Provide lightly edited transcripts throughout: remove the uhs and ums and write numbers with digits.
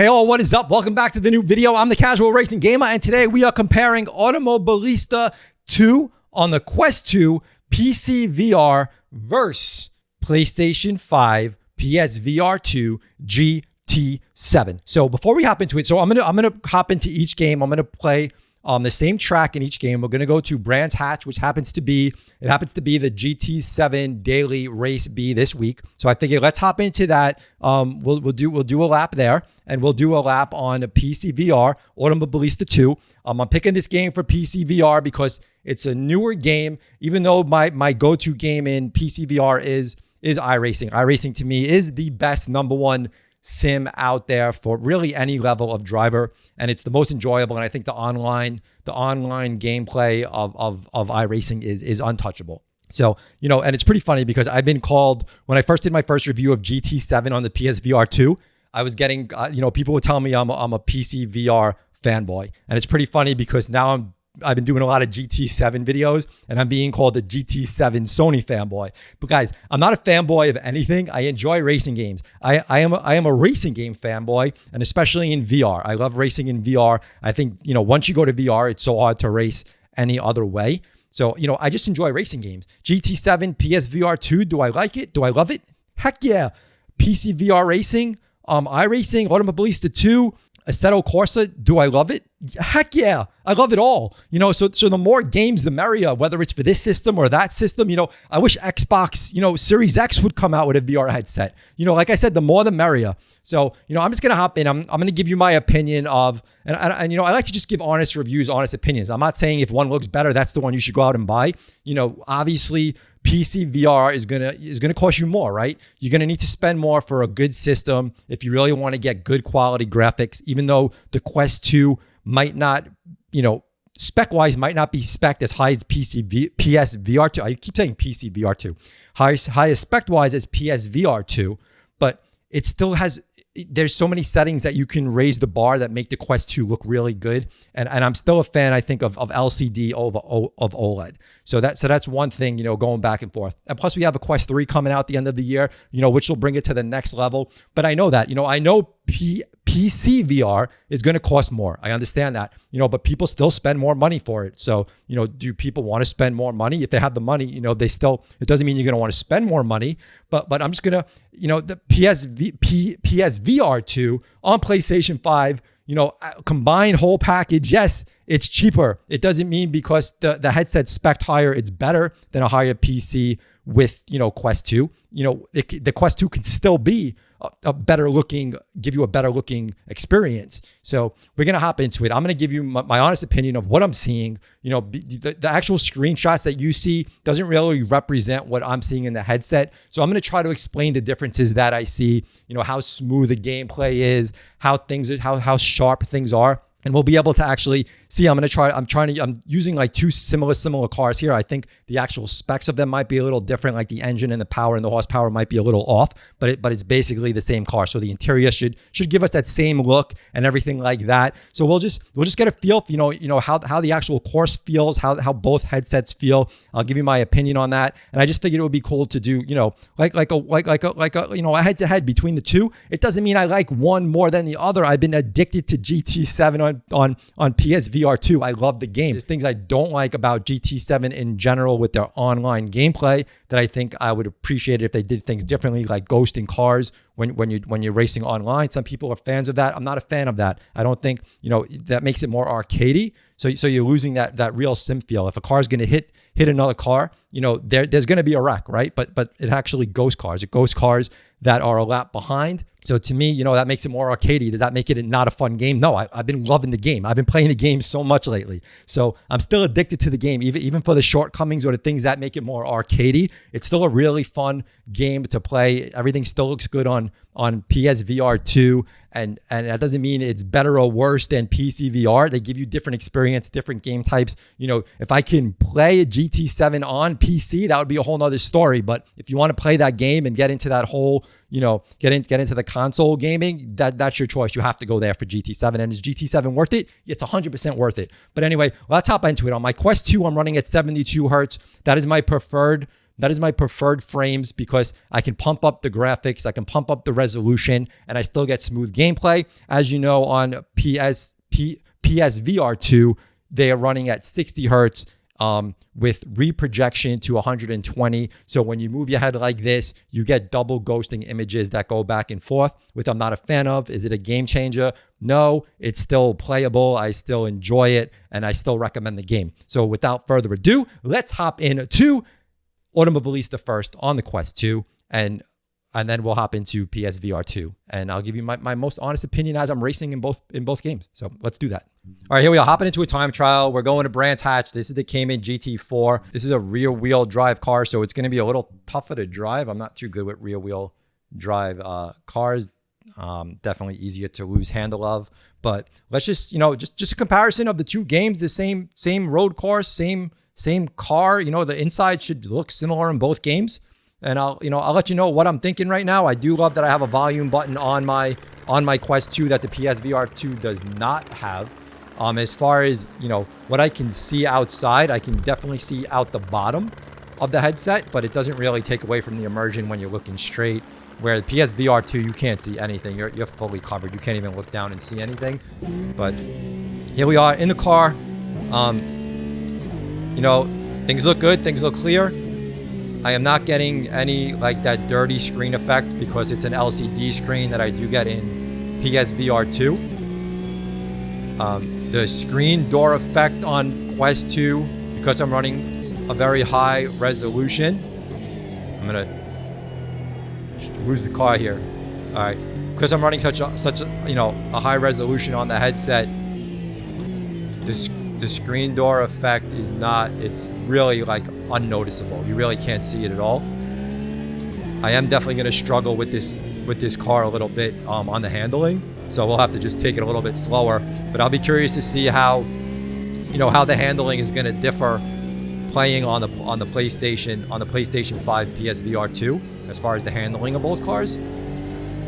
Hey all, what is up? Welcome back to the new video. I'm the Casual Racing Gamer, and today we are comparing Automobilista 2 on the Quest 2 PCVR versus PlayStation 5 PSVR2 GT7. So before we hop into it, I'm gonna hop into each game. I'm gonna play the same track in each game. We're going to go to Brands Hatch, which happens to be the GT7 Daily Race B this week. So I figured let's hop into that. We'll do a lap there, and we'll do a lap on PCVR Automobilista 2. I'm picking this game for PCVR because it's a newer game. Even though my go-to game in PCVR is iRacing. iRacing to me is the best #1 sim out there for really any level of driver, and it's the most enjoyable. And I think the online gameplay of iRacing is untouchable. So, and it's pretty funny because I've been called, when I first did my first review of GT7 on the PSVR2, I was getting, people would tell me I'm a PCVR fanboy. And it's pretty funny because now I've been doing a lot of GT7 videos, and I'm being called the GT7 Sony fanboy. But guys, I'm not a fanboy of anything. I enjoy racing games. I am a racing game fanboy, and especially in VR. I love racing in VR. I think, once you go to VR, it's so hard to race any other way. So, I just enjoy racing games. GT7 PSVR2, do I like it? Do I love it? Heck yeah. PCVR racing, iRacing, Automobilista 2, Assetto Corsa, do I love it? Heck yeah, I love it all. So the more games, the merrier, whether it's for this system or that system. I wish Xbox, Series X would come out with a VR headset. Like I said, the more the merrier. So, I'm just going to hop in. I'm going to give you my opinion of, and I like to just give honest reviews, honest opinions. I'm not saying if one looks better, that's the one you should go out and buy. Obviously, PCVR is gonna cost you more, right? You're gonna need to spend more for a good system if you really want to get good quality graphics. Even though the Quest 2 might not, spec-wise might not be spec'd as high as PSVR2. I keep saying PCVR2, high as spec-wise as PSVR2, but it still has. There's so many settings that you can raise the bar that make the Quest 2 look really good. And I'm still a fan, I think, of LCD of OLED. So that's one thing, going back and forth. And plus we have a Quest 3 coming out at the end of the year, which will bring it to the next level. But I know that, I know PCVR is going to cost more. I understand that, but people still spend more money for it. So, do people want to spend more money? If they have the money, it doesn't mean you're going to want to spend more money, but I'm just going to, the PSVR2 on PlayStation 5, combined whole package. Yes, it's cheaper. It doesn't mean because the headset's spec'd higher, it's better than a higher PC with, Quest 2. The Quest 2 can still be give you a better looking experience. So we're going to hop into it. I'm going to give you my honest opinion of what I'm seeing. The actual screenshots that you see doesn't really represent what I'm seeing in the headset. So I'm going to try to explain the differences that I see, how smooth the gameplay is, how sharp things are. And we'll be able to actually see. I'm using like two similar cars here. I think the actual specs of them might be a little different, like the engine and the power and the horsepower might be a little off, but it's basically the same car. So the interior should give us that same look and everything like that. So we'll just get a feel for, how the actual course feels, how both headsets feel. I'll give you my opinion on that. And I just figured it would be cool to do, like a head to head between the two. It doesn't mean I like one more than the other. I've been addicted to GT7 on PSVR2. I love the game. There's things I don't like about GT7 in general with their online gameplay that I think I would appreciate if they did things differently, like ghosting cars when you're racing online. Some people are fans of that. I'm not a fan of that. I don't think, that makes it more arcadey. So you're losing that real sim feel. If a car is going to hit another car, there's going to be a wreck, right? But it actually ghosts cars. It ghosts cars that are a lap behind. So to me, that makes it more arcadey. Does that make it not a fun game? No, I've been loving the game. I've been playing the game so much lately. So I'm still addicted to the game, even for the shortcomings or the things that make it more arcadey. It's still a really fun game to play. Everything still looks good on PSVR2, and that doesn't mean it's better or worse than PCVR. They give you different experience, different game types. If I can play a GT7 on PC, that would be a whole nother story. But if you want to play that game and get into that whole, get into the console gaming, that's your choice. You have to go there for GT7. And is GT7 worth it? It's 100% worth it. But anyway, let's hop into it. On my Quest 2, I'm running at 72 hertz. That is my preferred That is my preferred frames because I can pump up the graphics, I can pump up the resolution, and I still get smooth gameplay. As you know, on PSVR2, they are running at 60 hertz with reprojection to 120. So when you move your head like this, you get double ghosting images that go back and forth, which I'm not a fan of. Is it a game changer? No, it's still playable. I still enjoy it, and I still recommend the game. So without further ado, let's hop into Automobilista first on the Quest 2, and then we'll hop into PSVR 2, and I'll give you my most honest opinion as I'm racing in both games. So let's do that. All right, here we are hopping into a time trial. We're going to Brands Hatch. This is the Cayman GT4. This is a rear-wheel drive car, so it's going to be a little tougher to drive. I'm not too good with rear-wheel drive cars. Definitely easier to lose handle of. But let's just just a comparison of the two games. The same road course, same car. The inside should look similar in both games. And I'll let you know what I'm thinking right now. I do love that I have a volume button on my Quest 2 that the PSVR 2 does not have. As far as what I can see outside, I can definitely see out the bottom of the headset, but it doesn't really take away from the immersion when you're looking straight. Where the PSVR 2, you can't see anything. You're fully covered. You can't even look down and see anything. But here we are in the car. Things look good. Things look clear. I am not getting any like that dirty screen effect because it's an LCD screen that I do get in PSVR 2. The screen door effect on Quest 2, because I'm running a very high resolution. I'm gonna lose the car here. All right, because I'm running such a high resolution on the headset. The screen door effect is not. It's really like unnoticeable. You really can't see it at all. I am definitely gonna struggle with this car a little bit on the handling. So we'll have to just take it a little bit slower, but I'll be curious to see how the handling is going to differ playing on the PlayStation 5 PSVR 2 as far as the handling of both cars.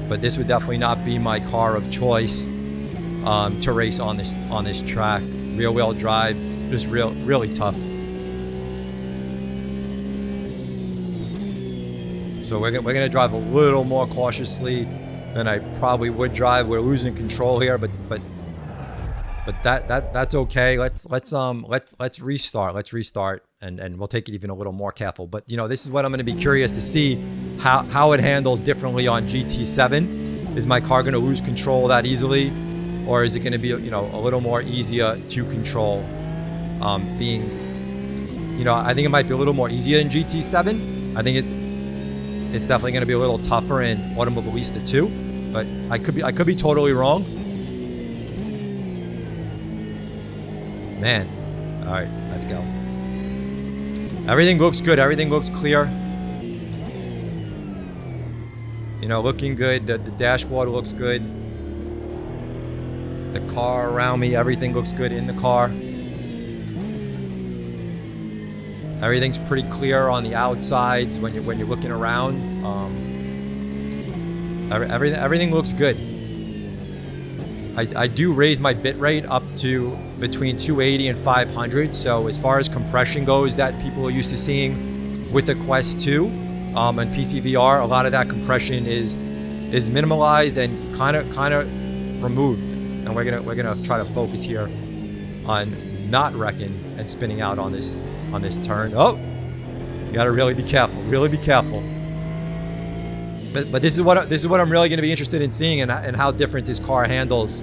But this would definitely not be my car of choice to race on this track. Rear-wheel drive, just really tough. So we're gonna drive a little more cautiously than I probably would drive. We're losing control here, but that's okay. Let's restart. Let's restart, and we'll take it even a little more careful. But this is what I'm going to be curious to see how it handles differently on GT7. Is my car going to lose control that easily, or is it going to be a little more easier to control? I think it might be a little more easier in GT7. I think it's definitely going to be a little tougher in Automobilista 2, but I could be totally wrong. Man, all right, let's go. Everything looks good. Everything looks clear. Looking good. The dashboard looks good. The car around me, everything looks good in the car. Everything's pretty clear on the outsides when you're looking around. Everything looks good. I do raise my bit rate up to between 280 and 500. So as far as compression goes, that people are used to seeing with the Quest 2 and PCVR, a lot of that compression is minimalized and kind of removed. And we're gonna try to focus here on not wrecking and spinning out on this turn. Oh, you gotta really be careful. Really be careful. But this is what I'm really gonna be interested in seeing and how different this car handles,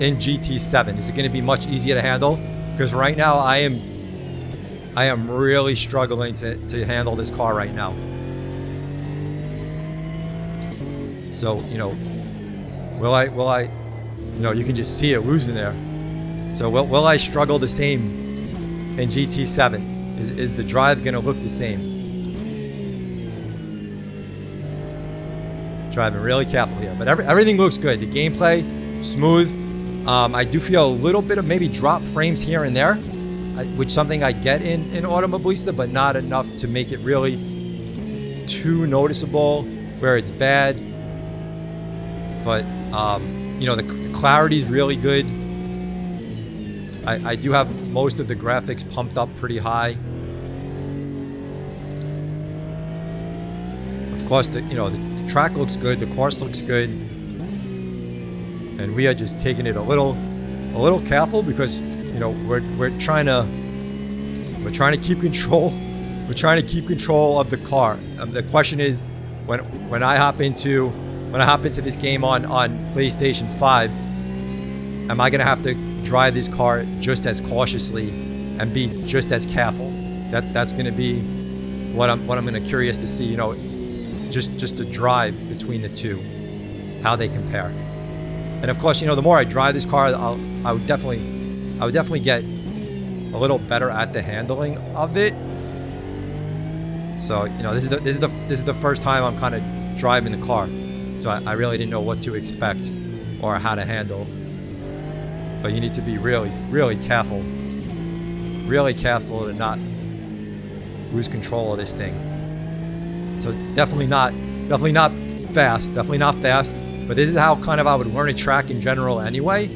in GT7. Is it gonna be much easier to handle? Because right now I am really struggling to handle this car right now. So will I you can just see it losing there. So will I struggle the same in GT7? Is the drive gonna look the same? Driving really careful here, but everything looks good. The gameplay, smooth. I do feel a little bit of maybe drop frames here and there, which something I get in Automobilista, but not enough to make it really too noticeable where it's bad. But the clarity is really good. I do have most of the graphics pumped up pretty high. Of course, the track looks good, the course looks good, and we are just taking it a little careful because we're trying to keep control. We're trying to keep control of the car. The question is, when I hop into this game on PlayStation 5, am I gonna have to drive this car just as cautiously and be just as careful? That's gonna be what I'm gonna curious to see. Just to drive between the two, how they compare. And of course, the more I drive this car, I would definitely get a little better at the handling of it. So this is the first time I'm kind of driving the car, so I really didn't know what to expect or how to handle. But you need to be really careful to not lose control of this thing. So definitely not fast, but this is how kind of I would learn a track in general anyway,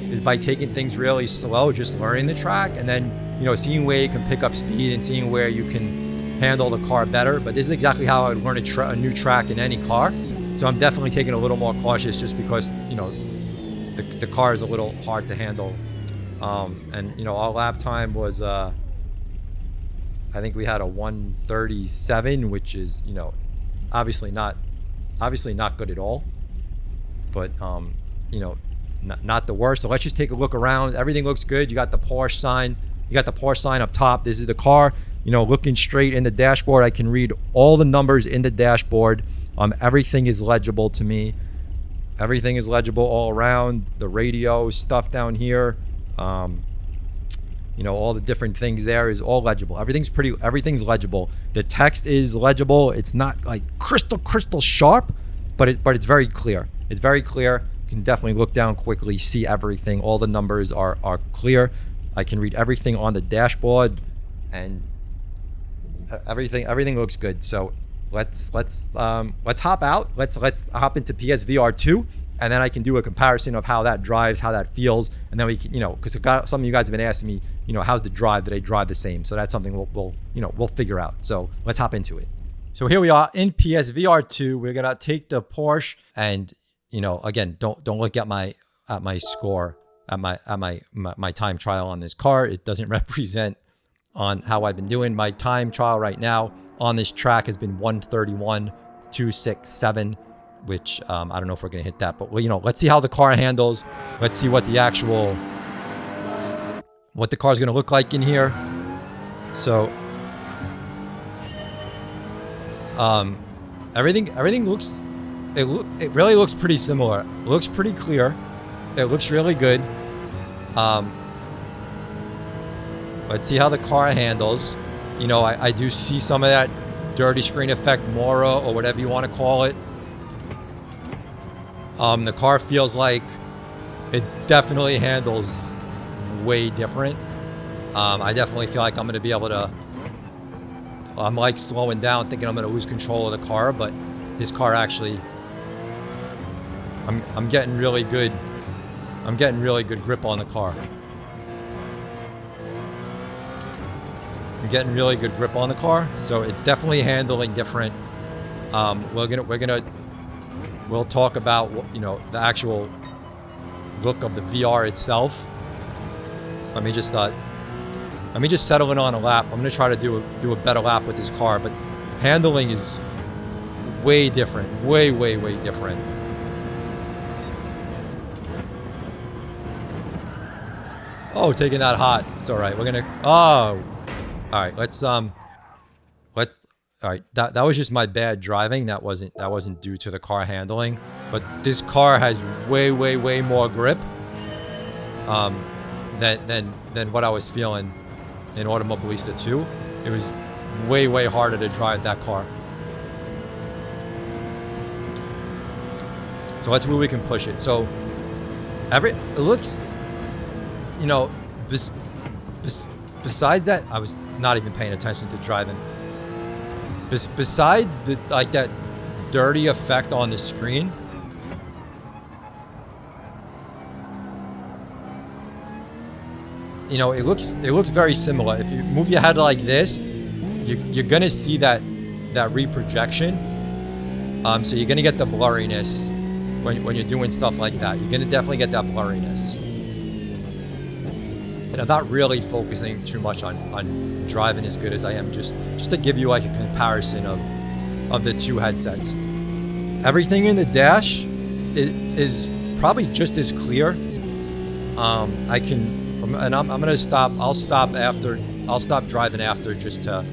is by taking things really slow, just learning the track, and then seeing where you can pick up speed and seeing where you can handle the car better. But this is exactly how I would learn a new track in any car. So I'm definitely taking a little more cautious just because the car is a little hard to handle. And our lap time was I think we had a 1:37, which is obviously not good at all, but not the worst. So let's just take a look around. Everything looks good. You got the Porsche sign. You got the Porsche sign up top. This is the car. Looking straight in the dashboard, I can read all the numbers in the dashboard. Everything is legible to me. Everything is legible all around. The radio stuff down here, all the different things there is all legible. Everything's legible. The text is legible. It's not like crystal sharp, but it's very clear. It's very clear. You can definitely look down quickly, see everything. All the numbers are clear. I can read everything on the dashboard, and everything looks good. So let's hop out. Let's hop into PSVR2, and then I can do a comparison of how that drives, how that feels, and then we can, because some of you guys have been asking me, how's the drive? Do they drive the same? So that's something we'll figure out. So let's hop into it. So here we are in PSVR2. We're gonna take the Porsche, and again, don't look at my score at my time trial on this car. It doesn't represent on how I've been doing. My time trial right now on this track has been 1:31.267, which I don't know if we're gonna hit that, but let's see how the car handles. Let's see what the car's gonna look like in here. So everything looks, it really looks pretty similar. It looks pretty clear. It looks really good. Let's see how the car handles. I do see some of that dirty screen effect, Mora, or whatever you want to call it. The car feels like it definitely handles way different. I definitely feel like I'm going to be able to, I'm like slowing down thinking I'm going to lose control of the car, but this car actually, I'm getting really good. I'm getting really good grip on the car. I'm getting really good grip on the car, so it's definitely handling different. We'll talk about the actual look of the VR itself. Let me just settle in on a lap. I'm gonna try to do a better lap with this car, but handling is way different, way different. Oh, taking that hot. It's all right. We're gonna. Oh, all right. Let's. All right. That was just my bad driving. That wasn't due to the car handling. But this car has way more grip. Than what I was feeling in Automobilista 2. It was way harder to drive that car. So let's see where we can push it. So it looks. Besides that, I was not even paying attention to driving. Besides that dirty effect on the screen, it looks very similar. If you move your head like this, you're gonna see that reprojection, So you're gonna get the blurriness when you're doing stuff like that. You're gonna definitely get that blurriness. And I'm not really focusing too much on driving as good as I am, just to give you like a comparison of the two headsets. Everything in the dash is probably just as clear. I'm gonna stop. I'll stop driving after just to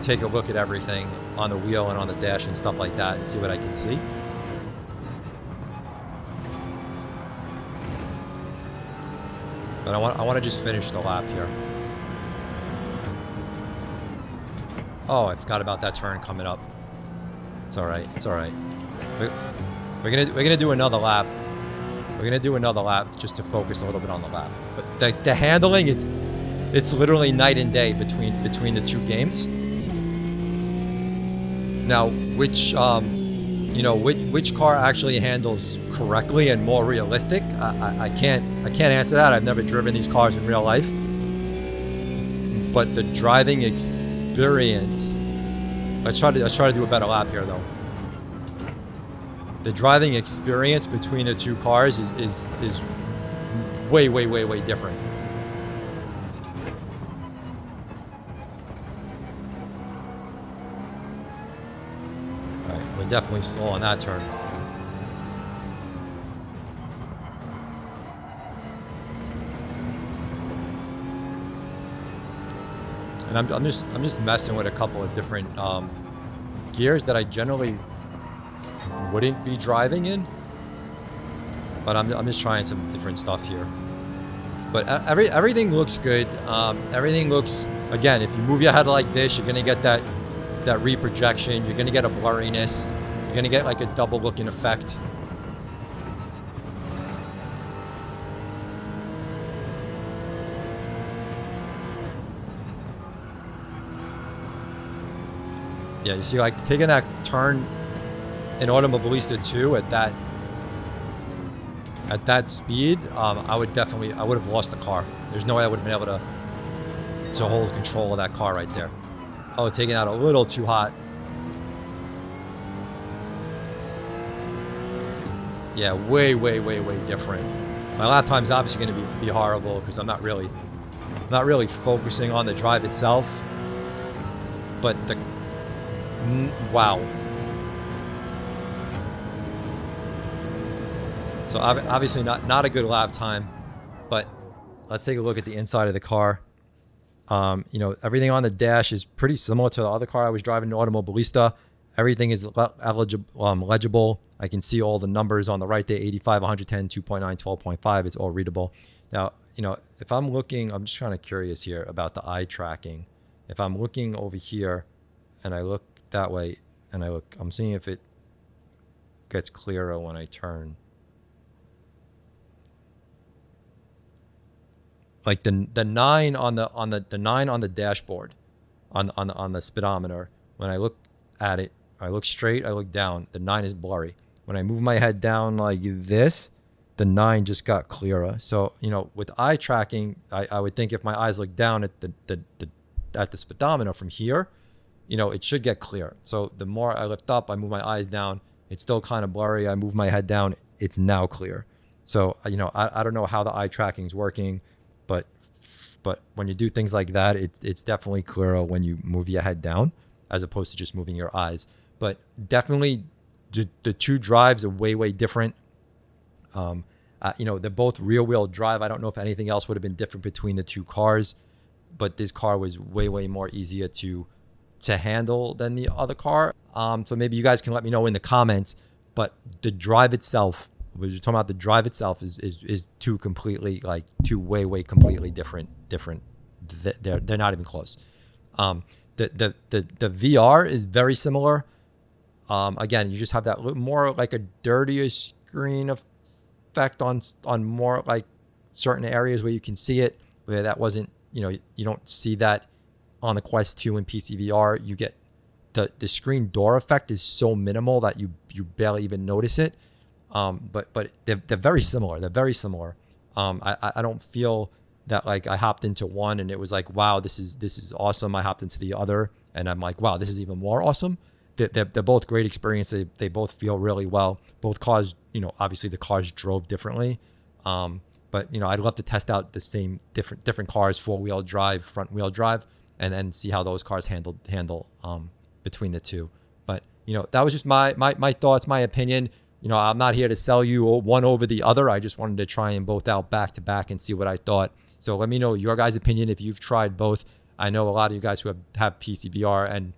take a look at everything on the wheel and on the dash and stuff like that and see what I can see. But I want to just finish the lap here. Oh, I forgot about that turn coming up. It's all right. It's all right. We're gonna do another lap. We're gonna do another lap just to focus a little bit on the lap. But the handling, it's literally night and day between the two games. Now, which car actually handles correctly and more realistic? I can't answer that. I've never driven these cars in real life. But the driving experience, let's try to do a better lap here though. The driving experience between the two cars is way different. All right, we're definitely slow on that turn. And I'm just messing with a couple of different gears that I generally wouldn't be driving in, but I'm just trying some different stuff here. But everything looks good. Everything looks, again, if you move your head like this, you're gonna get that reprojection. You're gonna get a blurriness. You're gonna get like a double looking effect. Yeah, you see, like taking that turn in Automobilista 2 at that speed, I would have lost the car. There's no way I would have been able to hold control of that car right there. I was taking out a little too hot. Yeah, way different. My lap time's obviously going to be horrible because I'm not really focusing on the drive itself. But wow. So obviously not a good lap time, but let's take a look at the inside of the car. Everything on the dash is pretty similar to the other car I was driving in Automobilista. Everything is legible. I can see all the numbers on the right there, 85, 110, 2.9, 12.5. It's all readable. Now, if I'm looking, I'm just kind of curious here about the eye tracking. If I'm looking over here and I look that way and I'm seeing if it gets clearer when I turn. Like the 9 on the 9 on the dashboard, on the speedometer. When I look at it, I look straight, I look down. The 9 is blurry. When I move my head down like this, the 9 just got clearer. So with eye tracking, I would think if my eyes look down at the speedometer from here, it should get clear. So the more I lift up, I move my eyes down. It's still kind of blurry. I move my head down. It's now clear. So I don't know how the eye tracking is working. But when you do things like that, it's definitely clearer when you move your head down as opposed to just moving your eyes. But definitely the two drives are way different. They're both rear-wheel drive. I don't know if anything else would have been different between the two cars, but this car was way more easier to handle than the other car. So maybe you guys can let me know in the comments. But the drive itself, we're talking about the drive itself is two completely completely different. They're not even close. The VR is very similar. Again, you just have that more like a dirtier screen effect on more like certain areas where you can see it, where that wasn't, you don't see that on the Quest 2 and PCVR. You get the screen door effect is so minimal that you barely even notice it. But they're very similar. They're very similar. I don't feel that like I hopped into one and it was like, wow, this is awesome. I hopped into the other and I'm like, wow, this is even more awesome. they're both great experiences. They both feel really well. Both cars, obviously the cars drove differently. But I'd love to test out the same different cars, 4-wheel drive, front wheel drive, and then see how those cars handle between the two. But that was just my thoughts, my opinion. I'm not here to sell you one over the other. I just wanted to try them both out back to back and see what I thought. So let me know your guys' opinion if you've tried both. I know a lot of you guys who have PCVR and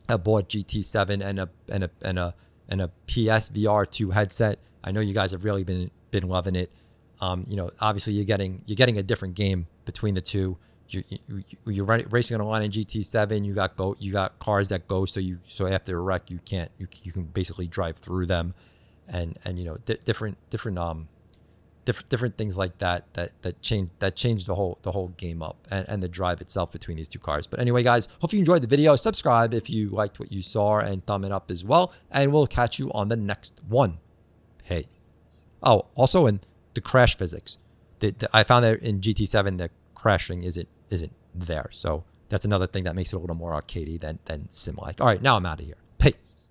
have bought GT7 and a PSVR2 headset. I know you guys have really been loving it. Obviously you're getting a different game between the two. You're racing on a line in GT7. You got cars that go, so after a wreck you can basically drive through them, and different things like that change the whole game up and the drive itself between these two cars. But anyway, guys, hope you enjoyed the video. Subscribe if you liked what you saw, and thumb it up as well. And we'll catch you on the next one. Hey, also in the crash physics, I found that in GT7 the crashing isn't there. So that's another thing that makes it a little more arcadey than sim-like. All right, now I'm out of here. Peace.